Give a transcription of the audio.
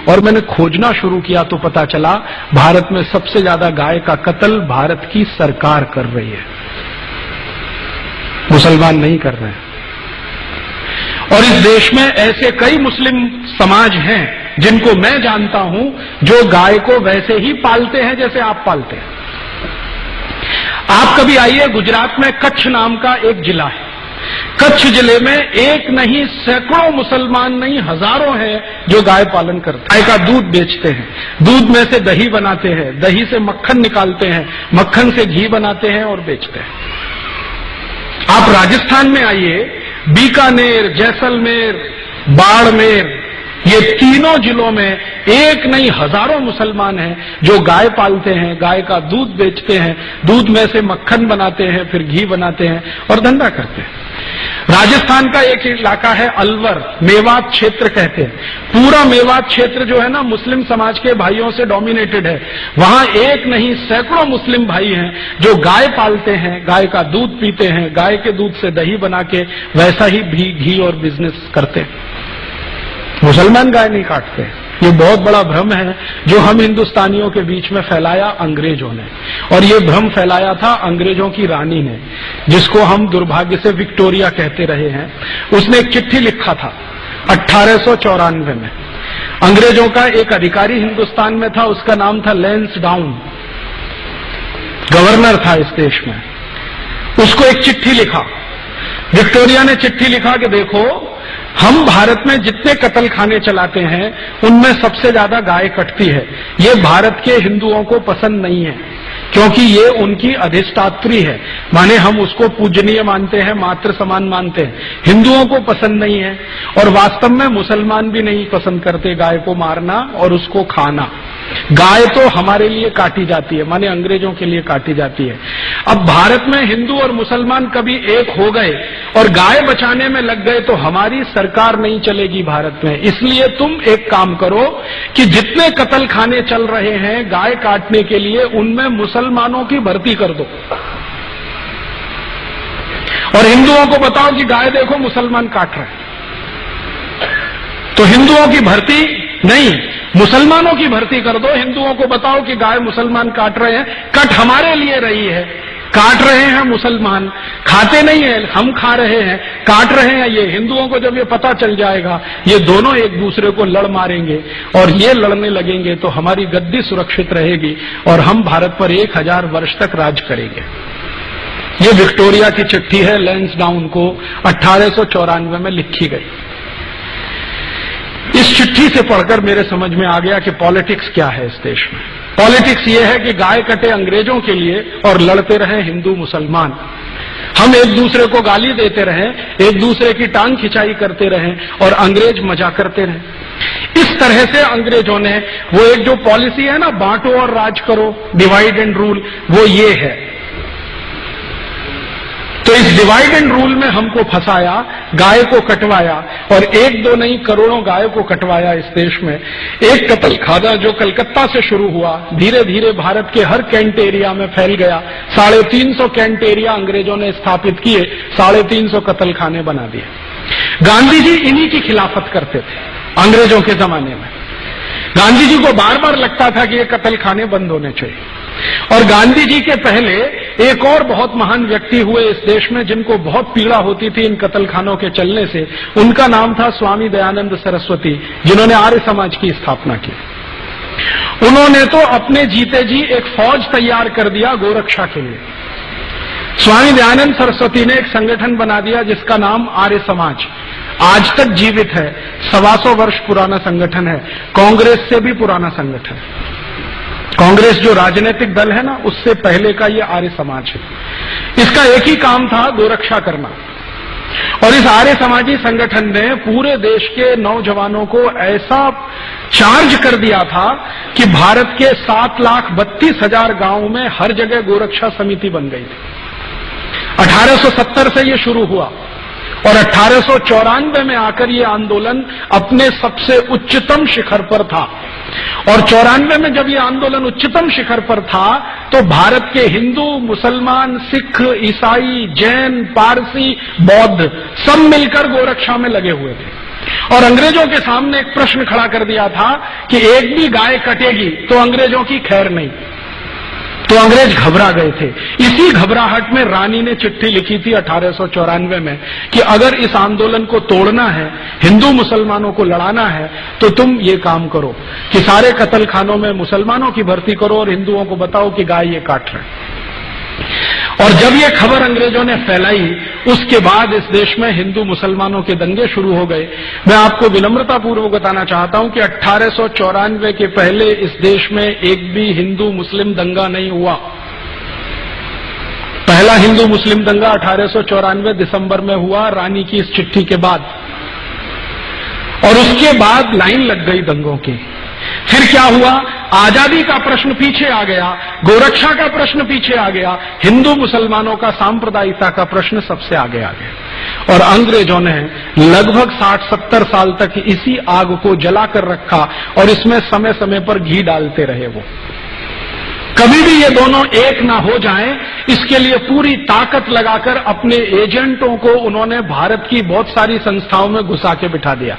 और मैंने खोजना शुरू किया तो पता चला भारत में सबसे ज्यादा गाय का कत्ल भारत की सरकार कर रही है, मुसलमान नहीं कर रहे हैं। और इस देश में ऐसे कई मुस्लिम समाज हैं जिनको मैं जानता हूं जो गाय को वैसे ही पालते हैं जैसे आप पालते हैं। आप कभी आइए, गुजरात में कच्छ नाम का एक जिला है। कच्छ जिले में एक नहीं सैकड़ों मुसलमान नहीं हजारों हैं जो गाय पालन करते हैं। गाय का दूध बेचते हैं, दूध में से दही बनाते हैं, दही से मक्खन निकालते हैं, मक्खन से घी बनाते हैं और बेचते हैं। आप राजस्थान में आइए, बीकानेर, जैसलमेर, बाड़मेर, ये तीनों जिलों में एक नहीं हजारों मुसलमान हैं जो गाय पालते हैं, गाय का दूध बेचते हैं, दूध में से मक्खन बनाते हैं, फिर घी बनाते हैं और धंधा करते हैं। राजस्थान का एक इलाका है अलवर, मेवात क्षेत्र कहते हैं। पूरा मेवात क्षेत्र जो है ना मुस्लिम समाज के भाइयों से डोमिनेटेड है। वहां एक नहीं सैकड़ों मुस्लिम भाई हैं जो गाय पालते हैं, गाय का दूध पीते हैं, गाय के दूध से दही बना के वैसा ही घी और बिजनेस करते हैं। मुसलमान गाय नहीं काटते। ये बहुत बड़ा भ्रम है जो हम हिंदुस्तानियों के बीच में फैलाया अंग्रेजों ने, और ये भ्रम फैलाया था अंग्रेजों की रानी ने, जिसको हम दुर्भाग्य से विक्टोरिया कहते रहे हैं। उसने एक चिट्ठी लिखा था 1894 में। अंग्रेजों का एक अधिकारी हिंदुस्तान में था, उसका नाम था लैंसडाउन, गवर्नर था इस देश में। उसको एक चिट्ठी लिखा, विक्टोरिया ने चिट्ठी लिखा कि देखो, हम भारत में जितने कत्ल खाने चलाते हैं उनमें सबसे ज्यादा गाय कटती है। ये भारत के हिंदुओं को पसंद नहीं है क्योंकि ये उनकी अधिष्ठात्री है, माने हम उसको पूजनीय मानते हैं, मातृ समान मानते हैं। हिंदुओं को पसंद नहीं है और वास्तव में मुसलमान भी नहीं पसंद करते गाय को मारना और उसको खाना। गाय तो हमारे लिए काटी जाती है, माने अंग्रेजों के लिए काटी जाती है। अब भारत में हिंदू और मुसलमान कभी एक हो गए और गाय बचाने में लग गए तो हमारी सरकार नहीं चलेगी भारत में। इसलिए तुम एक काम करो कि जितने कत्ल खाने चल रहे हैं गाय काटने के लिए, उनमें मुसलमानों की भर्ती कर दो और हिंदुओं को बताओ कि गाय देखो मुसलमान काट रहे हैं। तो हिंदुओं की भर्ती नहीं, मुसलमानों की भर्ती कर दो। हिंदुओं को बताओ कि गाय मुसलमान काट रहे हैं, कट हमारे लिए रही है, काट रहे हैं मुसलमान, खाते नहीं है, हम खा रहे हैं, काट रहे हैं ये। हिंदुओं को जब ये पता चल जाएगा, ये दोनों एक दूसरे को लड़ मारेंगे और ये लड़ने लगेंगे तो हमारी गद्दी सुरक्षित रहेगी और हम भारत पर 1000 वर्ष तक राज करेंगे। ये विक्टोरिया की चिट्ठी है, लैंसडाउन को 1894 में लिखी गई। इस चिट्ठी से पढ़कर मेरे समझ में आ गया कि पॉलिटिक्स क्या है इस देश में। पॉलिटिक्स ये है कि गाय कटे अंग्रेजों के लिए और लड़ते रहे हिंदू मुसलमान। हम एक दूसरे को गाली देते रहें, एक दूसरे की टांग खिंचाई करते रहें और अंग्रेज मजा करते रहें। इस तरह से अंग्रेजों ने वो एक जो पॉलिसी है ना, बांटो और राज करो, डिवाइड एंड रूल, वो ये है। तो इस डिवाइड एंड रूल में हमको फंसाया, गाय को कटवाया और एक दो नहीं करोड़ों गाय को कटवाया इस देश में। एक कत्ल खाना जो कलकत्ता से शुरू हुआ, धीरे धीरे भारत के हर कैंट एरिया में फैल गया। 350 कैंट एरिया अंग्रेजों ने स्थापित किए, 350 कत्ल खाने बना दिए। गांधी जी इन्हीं की खिलाफत करते थे अंग्रेजों के जमाने में। गांधी जी को बार बार लगता था कि ये कत्ल खाने बंद होने चाहिए। और गांधी जी के पहले एक और बहुत महान व्यक्ति हुए इस देश में जिनको बहुत पीड़ा होती थी इन कत्ल खानों के चलने से। उनका नाम था स्वामी दयानंद सरस्वती, जिन्होंने आर्य समाज की स्थापना की। उन्होंने तो अपने जीते जी एक फौज तैयार कर दिया गोरक्षा के लिए। स्वामी दयानंद सरस्वती ने एक संगठन बना दिया जिसका नाम आर्य समाज, आज तक जीवित है। 125 वर्ष पुराना संगठन है, कांग्रेस से भी पुराना संगठन। कांग्रेस जो राजनीतिक दल है ना, उससे पहले का ये आर्य समाज है। इसका एक ही काम था, गोरक्षा करना। और इस आर्य समाजी संगठन ने पूरे देश के नौजवानों को ऐसा चार्ज कर दिया था कि भारत के 7,32,000 गांवों में हर जगह गोरक्षा समिति बन गई थी। 1870 से ये शुरू हुआ और 1894 में आकर ये आंदोलन अपने सबसे उच्चतम शिखर पर था। और 94 में जब ये आंदोलन उच्चतम शिखर पर था तो भारत के हिंदू, मुसलमान, सिख, ईसाई, जैन, पारसी, बौद्ध सब मिलकर गोरक्षा में लगे हुए थे। और अंग्रेजों के सामने एक प्रश्न खड़ा कर दिया था कि एक भी गाय कटेगी तो अंग्रेजों की खैर नहीं। तो अंग्रेज घबरा गए थे। इसी घबराहट में रानी ने चिट्ठी लिखी थी 1894 में कि अगर इस आंदोलन को तोड़ना है, हिंदू मुसलमानों को लड़ाना है, तो तुम ये काम करो कि सारे कत्ल खानों में मुसलमानों की भर्ती करो और हिंदुओं को बताओ कि गाय ये काट रहे। और जब ये खबर अंग्रेजों ने फैलाई, उसके बाद इस देश में हिंदू मुसलमानों के दंगे शुरू हो गए। मैं आपको विनम्रतापूर्वक बताना चाहता हूं कि 1894 के पहले इस देश में एक भी हिंदू मुस्लिम दंगा नहीं हुआ। पहला हिंदू मुस्लिम दंगा 1894 दिसंबर में हुआ, रानी की इस चिट्ठी के बाद, और उसके बाद लाइन लग गई दंगों की। फिर क्या हुआ? आजादी का प्रश्न पीछे आ गया, गोरक्षा का प्रश्न पीछे आ गया, हिंदू मुसलमानों का सांप्रदायिकता का प्रश्न सबसे आगे आ गया। और अंग्रेजों ने लगभग 60-70 साल तक इसी आग को जलाकर रखा और इसमें समय समय पर घी डालते रहे। वो कभी भी ये दोनों एक ना हो जाएं, इसके लिए पूरी ताकत लगाकर अपने एजेंटों को उन्होंने भारत की बहुत सारी संस्थाओं में घुसा के बिठा दिया।